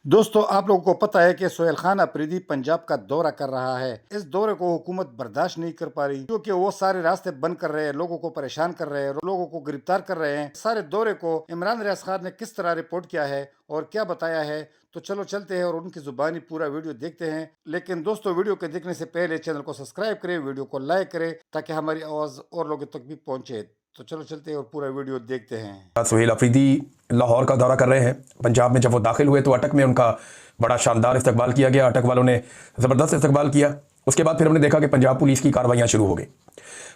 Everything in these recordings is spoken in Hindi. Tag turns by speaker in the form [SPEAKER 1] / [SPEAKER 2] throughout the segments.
[SPEAKER 1] दोस्तों, आप लोगों को पता है कि सोहेल खान अफरीदी पंजाब का दौरा कर रहा है। इस दौरे को हुकूमत बर्दाश्त नहीं कर पा रही क्योंकि वो सारे रास्ते बंद कर रहे हैं, लोगों को परेशान कर रहे हैं, लोगों को गिरफ्तार कर रहे हैं। सारे दौरे को इमरान रियाज खान ने किस तरह रिपोर्ट किया है और क्या बताया है, तो चलो चलते हैं और उनकी जुबानी पूरा वीडियो देखते हैं। लेकिन दोस्तों, वीडियो के देखने से पहले चैनल को सब्सक्राइब करें, वीडियो को लाइक करें ताकि हमारी आवाज और लोगों तक भी पहुंचे। तो चलो चलते हैं और पूरा वीडियो देखते हैं।
[SPEAKER 2] सोहेल अफरीदी लाहौर का दौरा कर रहे हैं। पंजाब में जब वो दाखिल हुए तो अटक में उनका बड़ा शानदार इस्तकबाल किया गया। अटक वालों ने ज़बरदस्त इस्तकबाल किया। उसके बाद फिर हमने देखा कि पंजाब पुलिस की कार्रवाइयाँ शुरू हो गई।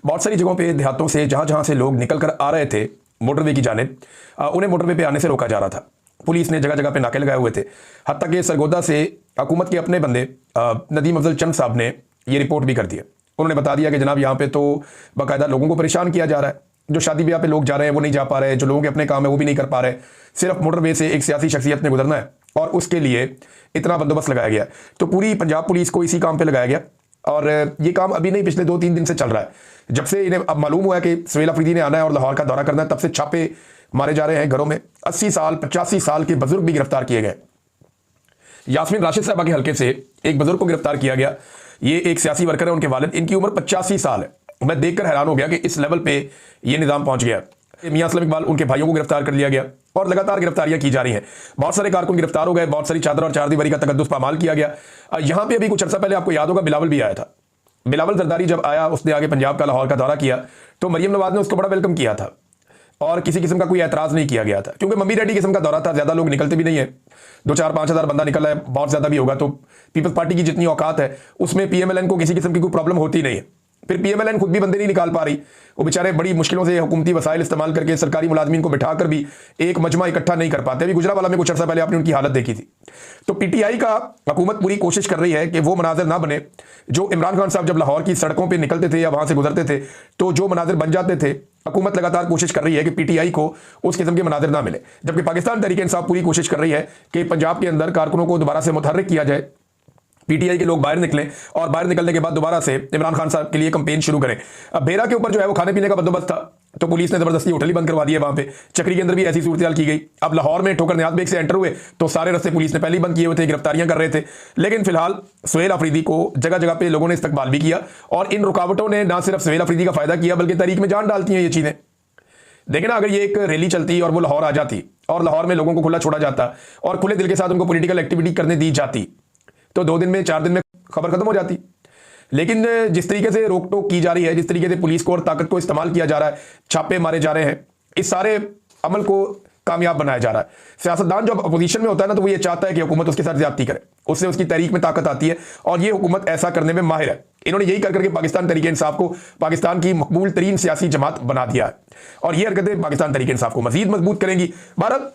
[SPEAKER 2] बहुत सारी जगहों पे देहातों से जहाँ जहाँ से लोग निकल कर आ रहे थे मोटरवे की जानिब, उन्हें मोटरवे पे आने से रोका जा रहा था। पुलिस ने जगह जगह पे नाके लगाए हुए थे। हत्ता कि सरगोदा से हुकूमत के अपने बंदे नदीम अफजल चंद साहब ने ये रिपोर्ट भी कर दी है। उन्होंने बता दिया कि जनाब यहाँ पे तो बाकायदा लोगों को परेशान किया जा रहा है। जो शादी ब्याह पे लोग जा रहे हैं वो नहीं जा पा रहे, जो लोगों के अपने काम है वो भी नहीं कर पा रहे। सिर्फ मोटरवे से एक सियासी शख्सियत ने गुजरना है और उसके लिए इतना बंदोबस्त लगाया गया। तो पूरी पंजाब पुलिस को इसी काम पे लगाया गया और ये काम अभी नहीं, पिछले 2-3 दिन से चल रहा है। जब से इन्हें अब मालूम हुआ कि सोहेल अफरीदी ने आना है और लाहौर का दौरा करना है, तब से छापे मारे जा रहे हैं घरों में। 80 साल 85 साल के बुजुर्ग भी गिरफ्तार किए गए। यास्मीन राशिद साहबा के हल्के से एक बुजुर्ग को गिरफ्तार किया गया। ये एक सियासी वर्कर है, उनके वालिद, इनकी उम्र 85 साल है। मैं देखकर हैरान हो गया कि इस लेवल पे ये निज़ाम पहुंच गया। मियां असलम इकबाल, उनके भाइयों को गिरफ्तार कर लिया गया और लगातार गिरफ्तारियां की जा रही हैं। बहुत सारे कारकुन गिरफ्तार हो गए, बहुत सारी चादर और चारदीवारी का तकद्दुस पामाल किया गया। यहां पे अभी कुछ अर्सा पहले आपको याद होगा बिलावल भी आया था। बिलावल जरदारी जब आया, उसने आगे पंजाब का लाहौर का दौरा किया तो मरियम नवाज ने उसको बड़ा वेलकम किया था और किसी किस्म का कोई एतराज नहीं किया गया था, क्योंकि मम्मी डैडी किस्म का दौरा था। ज्यादा लोग निकलते भी नहीं है, 2-4-5 हज़ार बंदा निकला है, बहुत ज्यादा भी होगा तो पीपल्स पार्टी की जितनी औकात है उसमें पीएमएलएन को किसी किस्म की कोई प्रॉब्लम होती नहीं है। फिर पीएमएलएन खुद भी बंदे नहीं निकाल पा रही, वो बेचारे बड़ी मुश्किलों से हुकूमती वसाइल इस्तेमाल करके सरकारी मुलाजमीन को बिठाकर भी एक मजमा इकट्ठा नहीं कर पाते। अभी गुजरावाला में कुछ अर्सा पहले आपने उनकी हालत देखी थी। तो पीटीआई का हुकूमत पूरी कोशिश कर रही है कि वो मनाजिर ना बने जो इमरान खान साहब जब लाहौर की सड़कों पर निकलते थे या वहां से गुजरते थे तो जो मनाजिर बन जाते थे। हुकूमत लगातार कोशिश कर रही है कि पीटीआई को उस किस्म के मनाजिर ना मिले, जबकि पाकिस्तान तहरीक इंसाफ पूरी कोशिश कर रही है कि पंजाब के अंदर कारकुनों को दोबारा से मुतहर्रिक किया जाए, पीटीआई के लोग बाहर निकलें और बाहर निकलने के बाद दोबारा से इमरान खान साहब के लिए कैंपेन शुरू करें। अब बेरा के ऊपर जो है वो खाने पीने का बंदोबस्त था तो पुलिस ने जबरदस्ती होटल ही बंद करवा दिया। वहां पे चक्री के अंदर भी ऐसी सूरत की गई। अब लाहौर में ठोकर नियाज बेग से एंटर हुए तो सारे रास्ते पुलिस ने पहले ही बंद किए हुए थे, गिरफ्तारियां कर रहे थे। लेकिन फिलहाल सोहेल अफरीदी को जगह जगह पे लोगों ने इस्तकबाल भी किया और इन रुकावटों ने ना सिर्फ सोहेल अफरीदी का फायदा किया बल्कि तहरीक में जान डालती हैं ये चीजें। देखिए ना, अगर ये एक रैली चलती और वो लाहौर आ जाती और लाहौर में लोगों को खुला छोड़ा जाता और खुले दिल के साथ उनको पॉलिटिकल एक्टिविटी करने दी जाती तो 2 दिन में 4 दिन में खबर खत्म हो जाती। लेकिन जिस तरीके से रोक टोक की जा रही है, जिस तरीके से पुलिस को और ताकत को इस्तेमाल किया जा रहा है, छापे मारे जा रहे हैं, इस सारे अमल को कामयाब बनाया जा रहा है। सियासतदान जब अपोजिशन में होता है ना तो वो ये चाहता है कि हुकूमत उसके साथ ज्यादती करे, उससे उसकी तहरीक में ताकत आती है और ये हुकूमत ऐसा करने में माहिर है। इन्होंने यही कर करके पाकिस्तान तहरीक इंसाफ को पाकिस्तान की मकबूल तरीन सियासी जमात बना दिया है और ये हरकतें पाकिस्तान तहरीक इंसाफ को मजीद मजबूत करेंगी। भारत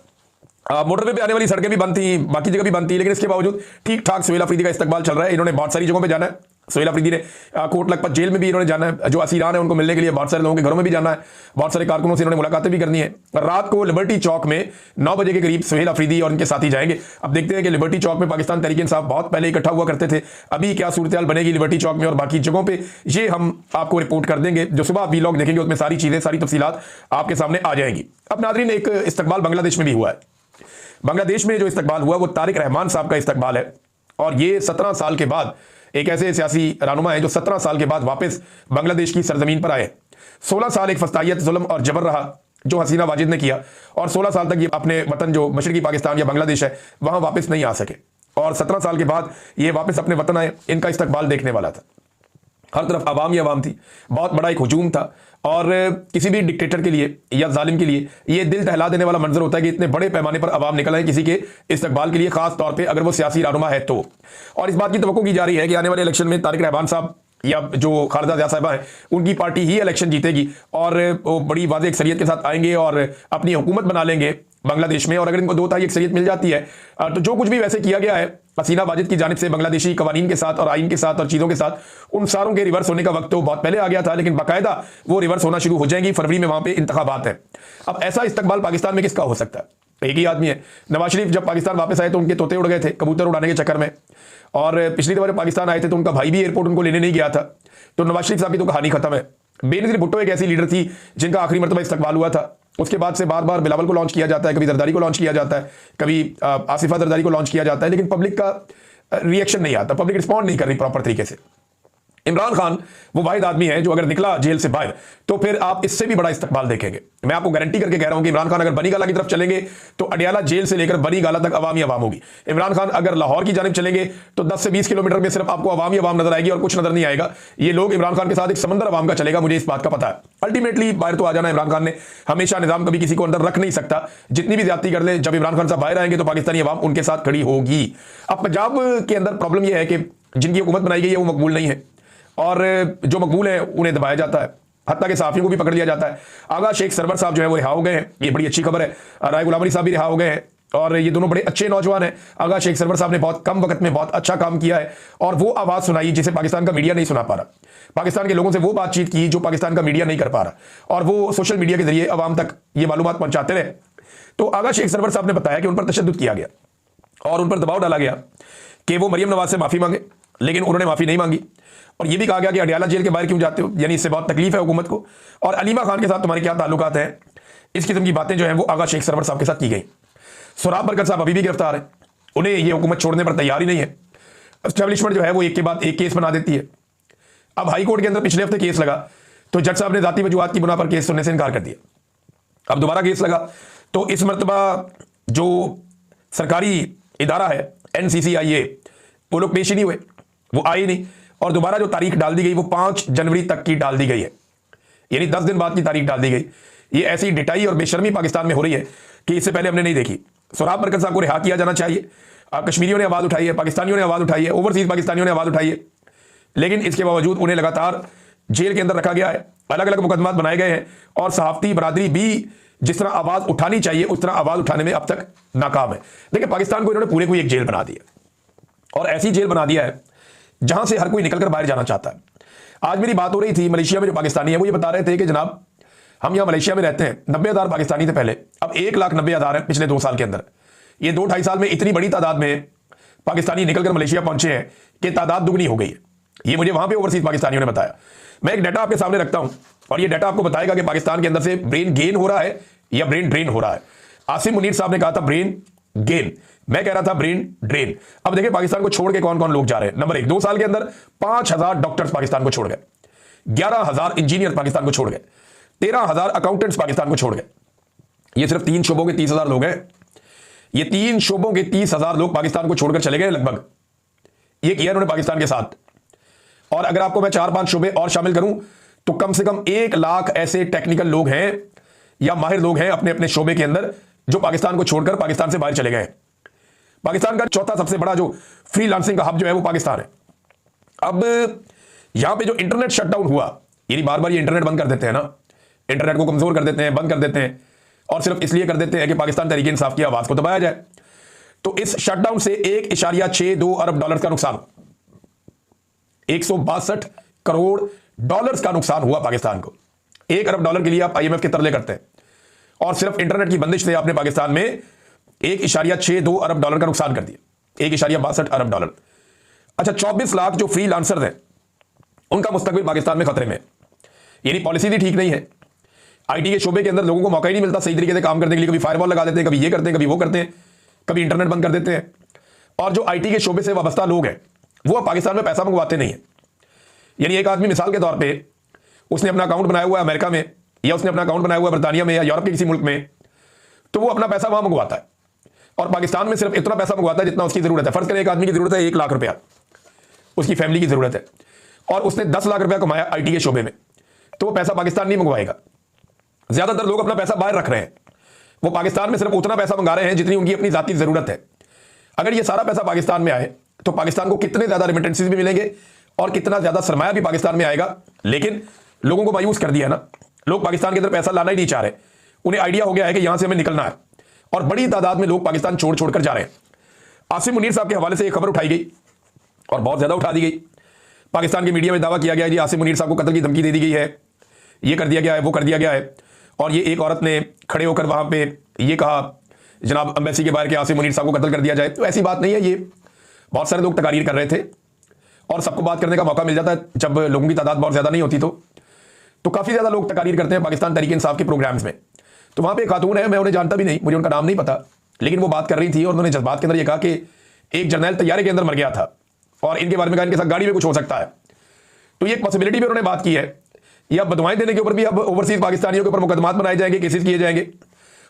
[SPEAKER 2] मोटरवे पे आने वाली सड़कें भी बंद थी, बाकी जगह भी बंद थी, लेकिन इसके बावजूद ठीक ठाक सोहेल अफरीदी का इस्तकबाल चल रहा है। इन्होंने बहुत सारी जगहों पे जाना है। सोहेल अफरीदी ने कोट लखपत जेल में भी इन्होंने जाना है, जो असीरान है उनको मिलने के लिए बहुत सारे लोगों के घरों में भी जाना है, बहुत सारे कारकुनों से इन्होंने मुलाकातें भी करनी है। रात को लिबर्टी चौक में 9 बजे के करीब सोहेल अफरीदी और उनके साथी जाएंगे। अब देखते हैं कि लिबर्टी चौक में पाकिस्तान तहरीक इंसाफ बहुत पहले इकट्ठा हुआ करते थे, अभी क्या सूरत बनेगी लिबर्टी चौक में और बाकी जगहों पर, ये हम आपको रिपोर्ट कर देंगे। जो सुबह आप व्लॉग देखेंगे उसमें सारी चीजें, सारी तफसीलात आपके सामने आ जाएंगी। अब नाज़रीन, एक इस्तकबाल बांग्लादेश में भी हुआ है। बांग्लादेश में जो इस्तकबाल हुआ वो तारिक रहमान साहब का इस्तकबाल है और ये 17 साल के बाद एक ऐसे सियासी रहनुमा है जो 17 साल के बाद वापस बांग्लादेश की सरजमीन पर आए। 16 साल एक फस्तायत, जुल्म और जबर रहा जो हसीना वाजिद ने किया और 16 साल तक ये अपने वतन जो मशरकी पाकिस्तान या बांग्लादेश है वहां वापस नहीं आ सके और 17 साल के बाद ये वापस अपने वतन आए। इनका इस्तकबाल देखने वाला था, हर तरफ आवाम ही आवाम थी, बहुत बड़ा एक हुजूम था और किसी भी डिक्टेटर के लिए या जालिम के लिए ये दिल दहला देने वाला मंजर होता है कि इतने बड़े पैमाने पर आवाम निकल आए किसी के इस्तकबाल के लिए, खास तौर पे अगर वो सियासी रहनुमा है तो। और इस बात की तवक्को की जा रही है कि आने वाले इलेक्शन में तारिक रहमान साहब या जो खालिदा ज़िया साहिबा है उनकी पार्टी ही इलेक्शन जीतेगी और वो बड़ी वाज़ेह अक्सरियत के साथ आएंगे और अपनी हुकूमत बना लेंगे बांग्लादेश में। और अगर इनको 2 तिहाई अक्सरियत मिल जाती है तो जो कुछ भी वैसे किया गया है हसीना वाजिद की जानिब से बांग्लादेशी कवानीन के साथ और आइन के साथ और चीज़ों के साथ, उन सारों के रिवर्स होने का वक्त तो बहुत पहले आ गया था, लेकिन बाकायदा वो रिवर्स होना शुरू हो जाएंगी। फरवरी में वहां पे इंतखाबात है। अब ऐसा इस्तकबाल पाकिस्तान में किसका हो सकता है? एक ही आदमी है। नवाज शरीफ जब पाकिस्तान वापस आए तो उनके तोते उड़ गए थे कबूतर उड़ाने के चक्कर में, और पिछली दफा पाकिस्तान आए थे तो उनका भाई भी एयरपोर्ट उनको लेने नहीं गया था। तो नवाज शरीफ साहब की तो कहानी खत्म है। बेनजीर भुट्टो एक ऐसी लीडर थी जिनका आखिरी मरतबा इस्तकबाल हुआ था उसके बाद से बार बार बिलावल को लॉन्च किया जाता है, कभी जरदारी को लॉन्च किया जाता है, कभी आसिफा जरदारी को लॉन्च किया जाता है, लेकिन पब्लिक का रिएक्शन नहीं आता, पब्लिक रिस्पॉन्ड नहीं कर रही प्रॉपर तरीके से। इमरान खान वो वाहिद आदमी है जो अगर निकला जेल से बाहर तो फिर आप इससे भी बड़ा इस्तकबाल देखेंगे। मैं आपको गारंटी करके कह रहा हूं कि इमरान खान अगर बनी गाला की तरफ चलेंगे तो अडियाला जेल से लेकर बनी गाला तक अवामी अवाम होगी। इमरान खान अगर लाहौर की जानिब चलेंगे तो 10 से 20 किलोमीटर में सिर्फ आपको अवामी अवाम नजर आएगी और कुछ नजर नहीं आएगा। ये लोग इमरान खान के साथ एक समंदर अवाम का चलेगा, मुझे इस बात का पता है। अल्टीमेटली बाहर तो आ जाना इमरान खान ने, हमेशा निजाम कभी किसी को अंदर रख नहीं सकता, जितनी भी ज्यादती कर ले, जब इमरान खान साहब बाहर आएंगे तो पाकिस्तानी अवाम उनके साथ खड़ी होगी। अब पंजाब के अंदर प्रॉब्लम यह है कि जिनकी हुकूमत बनाई गई है वो मकबूल नहीं है, और जो मकबूल है उन्हें दबाया जाता है, हत्ता के साफियों को भी पकड़ लिया जाता है। आगा शेख सरवर साहब जो है वो रिहा हो गए हैं, ये बड़ी अच्छी खबर है। राय गुलाम अली साहब भी रिहा हो गए हैं, और ये दोनों बड़े अच्छे नौजवान हैं। आगा शेख सरवर साहब ने बहुत कम वक्त में बहुत अच्छा काम किया है, और वो आवाज़ सुनाई जिसे पाकिस्तान का मीडिया नहीं सुना पा रहा। पाकिस्तान के लोगों से वो बातचीत की जो पाकिस्तान का मीडिया नहीं कर पा रहा, और वो सोशल मीडिया के जरिए अवाम तक ये मालूमात पहुंचाते रहे। तो आगा शेख सरवर साहब ने बताया कि उन पर तशद्दुद किया गया और उन पर दबाव डाला गया कि वो मरियम नवाज से माफ़ी मांगे, लेकिन उन्होंने माफ़ी नहीं मांगी। और ये भी कहा गया कि अडियाला जेल के बाहर क्यों जाते हो, यानी इससे बहुत तकलीफ है हुकूमत को, और अलीमा खान के साथ तुम्हारे क्या ताल्लुकात हैं। इस किस्म की बातें जो हैं वो आगा शेख सरवर साहब के साथ की गई। सोराब बरकत साहब अभी भी गिरफ्तार है, उन्हें ये हुकूमत छोड़ने पर तैयार ही नहीं है। एस्टेब्लिशमेंट जो है वो एक के बाद एक केस बना देती है। अब हाई कोर्ट के अंदर पिछले हफ्ते केस लगा तो जज साहब ने जाती वजूहात की बुना पर केस सुनने से इनकार कर दिया। अब दोबारा केस लगा तो इस मरतबा जो सरकारी इदारा है NCCIA, वो लोग पेश ही नहीं हुए, वो आए नहीं, और दोबारा जो तारीख डाल दी गई वो 5 जनवरी तक की डाल दी गई है, यानी 10 दिन बाद की तारीख डाल दी गई। ये ऐसी डिटाई और बेशर्मी पाकिस्तान में हो रही है कि इससे पहले हमने नहीं देखी। सोराब बरकत साहब को रिहा किया जाना चाहिए। कश्मीरियों ने आवाज़ उठाई है, पाकिस्तानियों ने आवाज़ उठाई है, ओवरसीज पाकिस्तानियों ने आवाज़ उठाई है, लेकिन इसके बावजूद उन्हें लगातार जेल के अंदर रखा गया है, अलग अलग मुकदमात बनाए गए हैं, और सहाफ़ती बरादरी भी जिस तरह आवाज़ उठानी चाहिए उस तरह आवाज़ उठाने में अब तक नाकाम है। देखिए, पाकिस्तान को इन्होंने पूरे को एक जेल बना दिया, और ऐसी जेल बना दिया है जहां से हर कोई निकलकर बाहर जाना चाहता है। आज मेरी बात हो रही थी, मलेशिया में जो पाकिस्तानी है वो ये बता रहे थे कि जनाब हम यहाँ मलेशिया में रहते हैं, 90,000 पाकिस्तानी थे पहले, अब 1,90,000 है पिछले 2 साल के अंदर। ये 2-2.5 साल में इतनी बड़ी तादाद में पाकिस्तानी निकलकर मलेशिया पहुंचे हैं कि तादाद दुगनी हो गई है। ये मुझे वहां पे ओवरसीज पाकिस्तानियों ने बताया। मैं एक डाटा आपके सामने रखता हूं, और ये डाटा आपको बताएगा कि पाकिस्तान के अंदर से ब्रेन गेन हो रहा है या ब्रेन ड्रेन हो रहा है। आसिम मुनीर साहब ने कहा था ब्रेन गेन, मैं कह रहा था ब्रेन ड्रेन। अब देखिए पाकिस्तान को छोड़ के कौन कौन लोग जा रहे हैं। नंबर 1, 2 साल के अंदर 5,000 डॉक्टर्स पाकिस्तान को छोड़ गए, 11,000 इंजीनियर पाकिस्तान को छोड़ गए, 13,000 अकाउंटेंट्स पाकिस्तान को छोड़ गए। ये सिर्फ 3 शोबों के 30,000 लोग हैं। ये 3 शोबों के 30,000 लोग पाकिस्तान को छोड़कर चले गए लगभग। ये किया उन्होंने पाकिस्तान के साथ। और अगर आपको मैं 4-5 शोबे और शामिल करूं तो कम से कम 1 लाख ऐसे टेक्निकल लोग हैं या माहिर लोग हैं अपने अपने शोबे के अंदर जो पाकिस्तान को छोड़कर पाकिस्तान से बाहर चले गए। पाकिस्तान का चौथा सबसे बड़ा जो फ्रीलांसिंग का हब जो है वो पाकिस्तान है। अब यहां पे जो इंटरनेट शटडाउन हुआ, यानी बार बार ये इंटरनेट बंद कर देते हैं ना, इंटरनेट को कमजोर कर देते हैं, बंद कर देते हैं, और सिर्फ इसलिए कर देते हैं कि पाकिस्तान तहरीक इंसाफ की आवाज को दबाया जाए। तो इस शटडाउन से 1.62 अरब डॉलर का नुकसान, 162 करोड़ डॉलर्स का नुकसान हुआ पाकिस्तान को। 1 अरब डॉलर के लिए आप IMF के तरले करते हैं, और सिर्फ इंटरनेट की बंदिश से आपने पाकिस्तान में 1.62 अरब डॉलर का नुकसान कर दिया, 1.62 अरब डॉलर। अच्छा, 24 लाख जो फ्रीलांसर्स हैं उनका मुस्तकबिल पाकिस्तान में खतरे में, यानी पॉलिसी भी ठीक नहीं है। IT के शोबे के अंदर लोगों को मौका ही नहीं मिलता सही तरीके से काम करने के लिए। कभी फायरवॉल लगा देते हैं, कभी ये करते हैं, कभी वो करते हैं, कभी इंटरनेट बंद कर देते हैं। और जो IT के शोबे से वाबस्ता लोग हैं वो पाकिस्तान में पैसा मंगवाते नहीं है। यानी एक आदमी मिसाल के तौर पे उसने अपना अकाउंट बनाया हुआ है अमेरिका में, या उसने अपना अकाउंट बनाया हुआ है बरतानिया में या यूरोप के किसी मुल्क में, तो वो अपना पैसा वहां मंगवाता है, और पाकिस्तान में सिर्फ इतना पैसा मंगवाता है जितना उसकी जरूरत है। फर्ज करें एक आदमी की जरूरत है 1 लाख रुपया, उसकी फैमिली की जरूरत है, और उसने 10 लाख रुपया कमाया IT के शोबे में, तो वो पैसा पाकिस्तान नहीं मंगवाएगा। ज्यादातर लोग अपना पैसा बाहर रख रहे हैं, वो पाकिस्तान में सिर्फ उतना पैसा मंगा रहे हैं जितनी उनकी अपनी जाती जरूरत है। अगर ये सारा पैसा पाकिस्तान में आए तो पाकिस्तान को कितने ज्यादा रेमिटेंसेस भी मिलेंगे और कितना ज्यादा सरमाया भी पाकिस्तान में आएगा। लेकिन लोगों को मायूस कर दिया ना, लोग पाकिस्तान के अंदर पैसा लाना ही नहीं चाह रहे। उन्हें आइडिया हो गया है कि यहां से हमें निकलना है, और बड़ी तादाद में लोग पाकिस्तान छोड़ छोड़कर जा रहे हैं। आसिम मुनीर साहब के हवाले से एक खबर उठाई गई और बहुत ज्यादा उठा दी गई। पाकिस्तान के मीडिया में दावा किया गया है कि आसिम मुनीर साहब को कत्ल की धमकी दे दी गई है, ये कर दिया गया है, वो कर दिया गया है। और ये एक औरत ने खड़े होकर वहां पे ये कहा जनाब एम्बेसी के बाहर के आसिम मुनीर साहब को कत्ल कर दिया जाए। तो ऐसी बात नहीं है, ये बहुत सारे लोग तकारीर कर रहे थे, और सबको बात करने का मौका मिल जाता है जब लोगों की तादाद बहुत ज्यादा नहीं होती। तो काफी ज्यादा लोग तकारीर करते हैं पाकिस्तान तहरीक इंसाफ के प्रोग्राम्स में। तो वहां पे एक खातून है, मैं उन्हें जानता भी नहीं, मुझे उनका नाम नहीं पता, लेकिन वो बात कर रही थी और उन्होंने जज्बात के अंदर ये कहा कि एक जर्नैल तैयारे के अंदर मर गया था और इनके बारे में कहा इनके साथ गाड़ी में कुछ हो सकता है। तो ये एक पॉसिबिलिटी भी उन्होंने बात की है, या बदवाएं देने के ऊपर भी अब ओवरसीज पाकिस्तानियों के ऊपर मुकदमात बनाए जाएंगे, केसेस किए जाएंगे।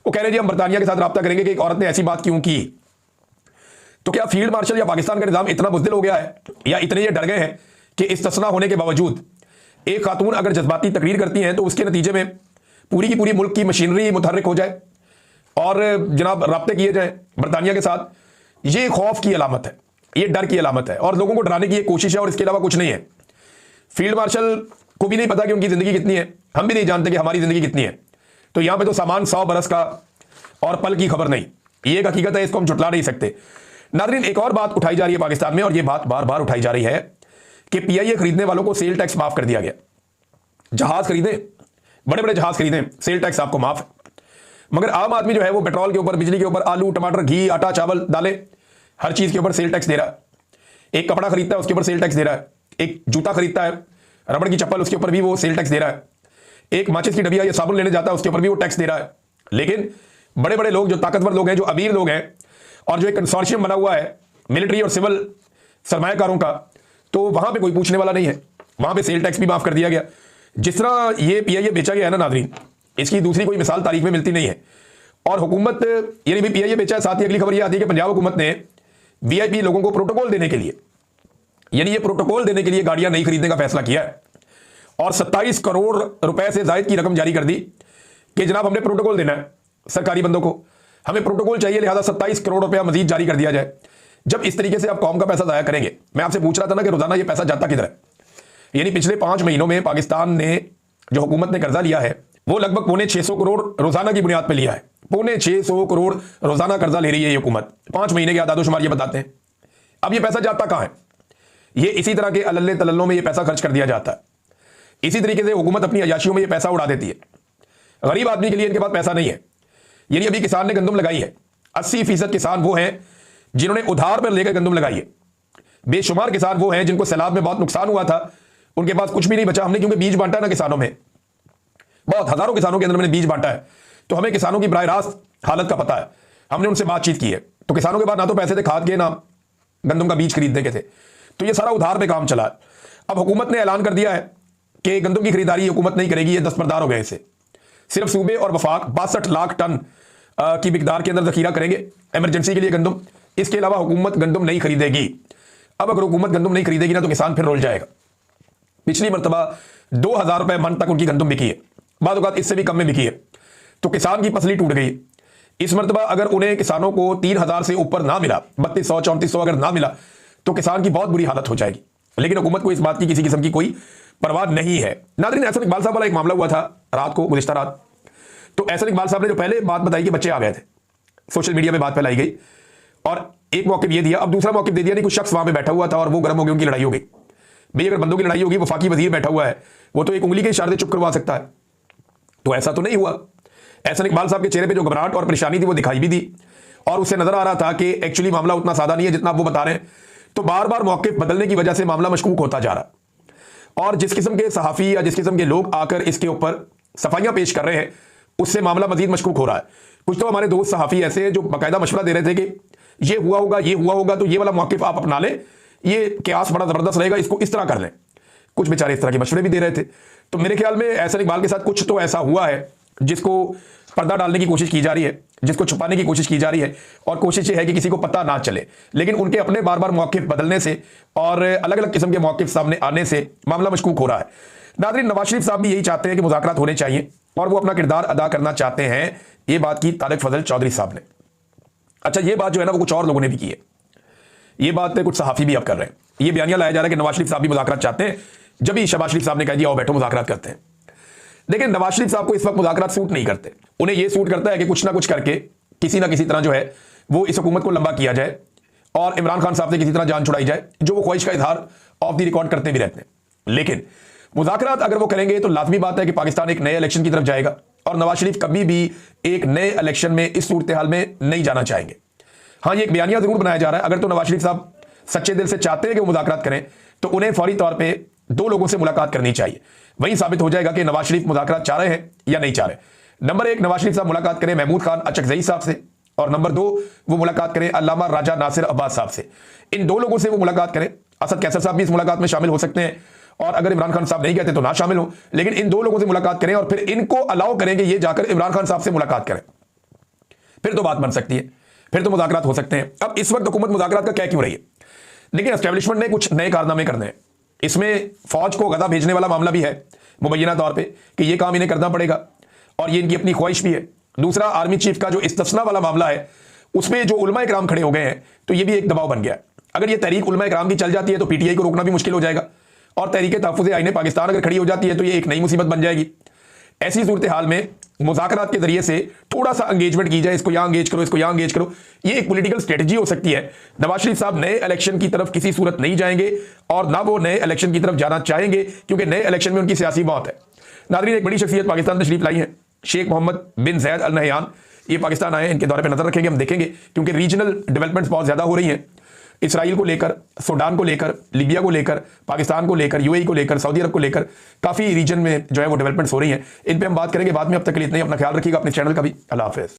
[SPEAKER 2] वो कह रहे हैं जी हम बरतानिया के साथ रब्ता करेंगे कि एक औरत ने ऐसी बात क्यों की। तो क्या फील्ड मार्शल या पाकिस्तान का निजाम इतना बुज़दिल हो गया है, या इतने ये डर गए हैं कि इस्तिस्ना होने के बावजूद एक खातून अगर जज्बाती तकरीर करती हैं तो उसके नतीजे में पूरी की पूरी मुल्क की मशीनरी मुतहर्रिक हो जाए और जनाब रब्ते किए जाए बरतानिया के साथ। ये खौफ की अलामत है, ये डर की अलामत है और लोगों को डराने की ये कोशिश है और इसके अलावा कुछ नहीं है। फील्ड मार्शल को भी नहीं पता कि उनकी ज़िंदगी कितनी है, हम भी नहीं जानते कि हमारी ज़िंदगी कितनी है। तो यहां पे तो सामान 100 बरस का और पल की खबर नहीं, ये एक हकीकत है, इसको हम झुटला नहीं सकते। नाज़रीन, एक और बात उठाई जा रही है पाकिस्तान में और ये बात बार बार उठाई जा रही है कि पीआईए खरीदने वालों को सेल टैक्स माफ कर दिया गया। जहाज खरीदे, बड़े बड़े जहाज खरीदे, सेल टैक्स आपको माफ है, मगर आम आदमी जो है वो पेट्रोल के ऊपर, बिजली के ऊपर, आलू, टमाटर, घी, आटा, चावल, दालें, हर चीज के ऊपर सेल टैक्स दे रहा है। एक कपड़ा खरीदता है उसके ऊपर सेल टैक्स दे रहा है, एक जूता खरीदता है, रबड़ की चप्पल, उसके ऊपर भी वो सेल टैक्स दे रहा है, एक माचिस की डबिया या साबुन लेने जाता है उसके ऊपर भी वो टैक्स दे रहा है। लेकिन बड़े बड़े लोग, जो ताकतवर लोग हैं, जो अमीर लोग हैं, और जो एक कंसोर्शियम बना हुआ है मिलिट्री और सिविल सरमायाकारों का, तो वहां पे कोई पूछने वाला नहीं है, वहां पे सेल टैक्स भी माफ कर दिया गया। जिस तरह ये पीआईए बेचा गया है ना नाज़रीन, इसकी दूसरी कोई मिसाल तारीख में मिलती नहीं है। और हुकूमत, यानी भी पीआईए बेचा है, साथ ही अगली खबर यह आती है कि पंजाब हुकूमत ने वीआईपी लोगों को प्रोटोकॉल देने के लिए, यानी ये प्रोटोकॉल देने के लिए गाड़ियां नहीं खरीदने का फैसला किया है और 27 करोड़ रुपए से जायद की रकम जारी कर दी कि जनाब हमने प्रोटोकॉल देना है सरकारी बंदों को, हमें प्रोटोकॉल चाहिए, लिहाजा 27 करोड़ रुपया मजीद जारी कर दिया जाए। जब इस तरीके से आप कौम का पैसा जाया करेंगे, मैं आपसे पूछ रहा था ना कि रोजाना ये पैसा जाता किधर है। यानी पिछले 5 महीनों में पाकिस्तान ने, जो हुकूमत ने कर्जा लिया है, वो लगभग 650 करोड़ रोजाना की बुनियाद पर लिया है। 650 करोड़ रोजाना कर्जा ले रही है ये हुकूमत। 5 महीने के आदादोशुमार ये बताते हैं। अब ये पैसा जाता कहां है? ये इसी तरह के अल्ले तल्लों में ये पैसा खर्च कर दिया जाता है। इसी तरीके से हुकूमत अपनी अयाशियों में ये पैसा उड़ा देती है। गरीब आदमी के लिए इनके पास पैसा नहीं है। यानी अभी किसान ने गंदम लगाई है, 80% किसान वो हैं जिन्होंने उधार पर लेकर गंदम लगाई है। बेशुमार किसान वो हैं जिनको सैलाब में बहुत नुकसान हुआ था, उनके पास कुछ भी नहीं बचा। हमने क्योंकि बीज बांटा ना किसानों में, बहुत हजारों किसानों के अंदर मैंने बीज बांटा है, तो हमें किसानों की बराह रास्त हालत का पता है। हमने उनसे बातचीत की है, तो किसानों के पास ना तो पैसे थे खाद के, ना गंदम का बीज खरीदने के थे, तो ये सारा उधार पे काम चला है। अब हुकूमत ने ऐलान कर दिया है कि गंदम की खरीदारी हुकूमत नहीं करेगी, ये दस्तबरदार हो गए इसे। सिर्फ सूबे और वफाक 62 लाख टन की मिकदार के अंदर जखीरा करेंगे इमरजेंसी के लिए गंदम। इसके अलावा हुकूमत गंदम नहीं खरीदेगी। अब अगर हुकूमत गंदम नहीं खरीदेगी ना तो किसान फिर रोल जाएगा। पिछली मरतबा 2000 रुपए मन तक उनकी गंदम बिकी है, बाद औक़ात इससे भी कम में बिकी है, तो किसान की पसली टूट गई। इस मरतबा अगर उन्हें किसानों को 3000 से ऊपर ना मिला, 3200 3400 अगर ना मिला, तो किसान की बहुत बुरी हालत हो जाएगी। लेकिन हुकूमत को इस बात की किसी किस्म की कोई परवाह नहीं है। नाज़रीन, एहसन इकबाल साहब वाला एक मामला हुआ था रात को, गुज़िश्ता रात। तो एहसन इकबाल साहब ने जो पहले बात बताई कि बच्चे आ गए थे, सोशल मीडिया में बात फैलाई गई और एक मौक़िफ़ ये दिया, अब दूसरा मौक़िफ़ दे दिया, नहीं कुछ शख्स वहां पे बैठा हुआ था और वो गर्म हो गई, उनकी लड़ाई हो गई। भाई अगर बंदों की लड़ाई होगी, वफाकी वजीर बैठा हुआ है, वो तो एक उंगली के इशारे चुप करवा सकता है। तो ऐसा तो नहीं हुआ। एहसन इकबाल साहब के चेहरे पे जो घबराहट और परेशानी थी वो दिखाई भी दी और उससे नजर आ रहा था कि एक्चुअली मामला उतना सादा नहीं है जितना आप वो बता रहे हैं। तो बार बार मौक़िफ़ बदलने की वजह से मामला मशकूक होता जा रहा और जिस किस्म के सहाफ़ी या जिस किस्म के लोग आकर इसके ऊपर सफाइयां पेश कर रहे हैं, उससे मामला मजीद मशकूक हो रहा है। कुछ तो हमारे दोस्त सहाफ़ी ऐसे जो बाकायदा मशवरा दे रहे थे कि ये हुआ होगा, ये हुआ होगा, तो ये वाला मौक़िफ़ आप अपना लें, ये क्यास बड़ा ज़बरदस्त रहेगा, इसको इस तरह कर लें। कुछ बेचारे इस तरह के मशवरे भी दे रहे थे। तो मेरे ख्याल में एहसन इकबाल के साथ कुछ तो ऐसा हुआ है जिसको पर्दा डालने की कोशिश की जा रही है, जिसको छुपाने की कोशिश की जा रही है और कोशिश ये है कि किसी को पता ना चले। लेकिन उनके अपने बार बार मौक़िफ़ बदलने से और अलग अलग किस्म के मौक़िफ़ सामने आने से मामला मशकूक हो रहा है। नाज़रीन, नवाज शरीफ साहब भी यही चाहते हैं कि मुज़ाकरात होने चाहिए और वो अपना किरदार अदा करना चाहते हैं। ये बात की तारिक फजल चौधरी साहब ने। अच्छा, ये बात जो है ना वो कुछ और लोगों ने भी की है। ये बात कुछ सहाफ़ी भी अब कर रहे हैं। ये बयानिया लाया जा रहा है कि नवाज शरीफ साहब भी मुज़ाकरात चाहते हैं, जब भी शहबाज शरीफ साहब ने कह दिया आओ बैठो मुज़ाकरात करते हैं। लेकिन नवाज शरीफ साहब को इस वक्त मुज़ाकरात सूट नहीं करते। उन्हें यह सूट करता है कि कुछ ना कुछ करके किसी ना किसी तरह जो है वो इस हुकूमत को लंबा किया जाए और इमरान खान साहब से किसी तरह जान छुड़ाई जाए, जो वो ख्वाहिश का इजहार ऑफ द रिकॉर्ड करते भी रहते हैं। लेकिन मुज़ाकरात अगर वो करेंगे तो लाजमी बात है कि पाकिस्तान एक नए इलेक्शन की तरफ जाएगा और नवाज शरीफ कभी भी एक नए इलेक्शन में इस सूरत हाल में नहीं जाना चाहेंगे। हाँ, ये एक बयानिया जरूर बनाया जा रहा है। अगर तो नवाज शरीफ साहब सच्चे दिल से चाहते हैं कि वो मुज़ाकरात करें तो उन्हें फौरी तौर पर 2 लोगों से मुलाकात करनी चाहिए। वही साबित हो जाएगा कि नवाज शरीफ मुज़ाकरात चाह रहे हैं या नहीं चाह रहे। नंबर 1 नवाज शरीफ साहब मुलाकात करें महमूद खान अचकजई साहब से, और नंबर 2 वो मुलाकात करें अल्लामा राजा नासिर अब्बास साहब से। इन दो लोगों से वो मुलाकात करें। असद कैसर साहब भी इस मुलाकात में शामिल हो सकते हैं, और अगर इमरान खान साहब नहीं कहते तो ना शामिल हो, लेकिन इन दो लोगों से मुलाकात करें और फिर इनको अलाउ करेंगे ये जाकर इमरान खान साहब से मुलाकात करें, फिर तो बात बन सकती है, फिर तो मुज़ाकरात हो सकते हैं। अब इस वक्त हुकूमत मुज़ाकरात का क्या क्यों रही है? देखिए, एस्टेब्लिशमेंट ने कुछ नए कारनामे करने हैं। इसमें फौज को गदा भेजने वाला मामला भी है मुबैना तौर पे कि ये काम इन्हें करना पड़ेगा, और ये इनकी अपनी ख्वाहिश भी है। दूसरा, आर्मी चीफ का जो इस्तिस्ना वाला मामला है उसमें जो उलमा इकराम खड़े हो गए हैं, तो ये भी एक दबाव बन गया है। अगर ये तहरीक उलमा इकराम की चल जाती है तो पीटीआई को रोकना भी मुश्किल हो जाएगा, और तहरीक तहफ़्फ़ुज़ आईन पाकिस्तान अगर खड़ी हो जाती है तो ये एक नई मुसीबत बन जाएगी। ऐसी सूरत हाल में मुज़ाकरात के जरिए से थोड़ा सा एंगेजमेंट की जाए, इसको यहां एंगेज करो, इसको यहां एंगेज करो, ये एक पॉलिटिकल स्ट्रेटजी हो सकती है। नवाज शरीफ साहब नए इलेक्शन की तरफ किसी सूरत नहीं जाएंगे, और ना वो नए इलेक्शन की तरफ जाना चाहेंगे, क्योंकि नए इलेक्शन में उनकी सियासी मौत है। नाज़रीन, एक बड़ी शख्सियत पाकिस्तान तशरीफ लाई है, शेख मोहम्मद बिन जैद अल नहयान। ये पाकिस्तान आए हैं, इनके दौरे पर नजर रखेंगे, हम देखेंगे, क्योंकि रीजनल डेवलपमेंट्स बहुत ज्यादा हो रही हैं। इसराइल को लेकर, सूडान को लेकर, लीबिया को लेकर, पाकिस्तान को लेकर, यूएई को लेकर, सऊदी अरब को लेकर काफ़ी रीजन में जो है वो डेवलपमेंट्स हो रही हैं। इन पे हम बात करेंगे बाद में। अब तक के लिए इतना ही। अपना ख्याल रखिएगा, अपने चैनल का भी। अल्लाह हाफ़िज़।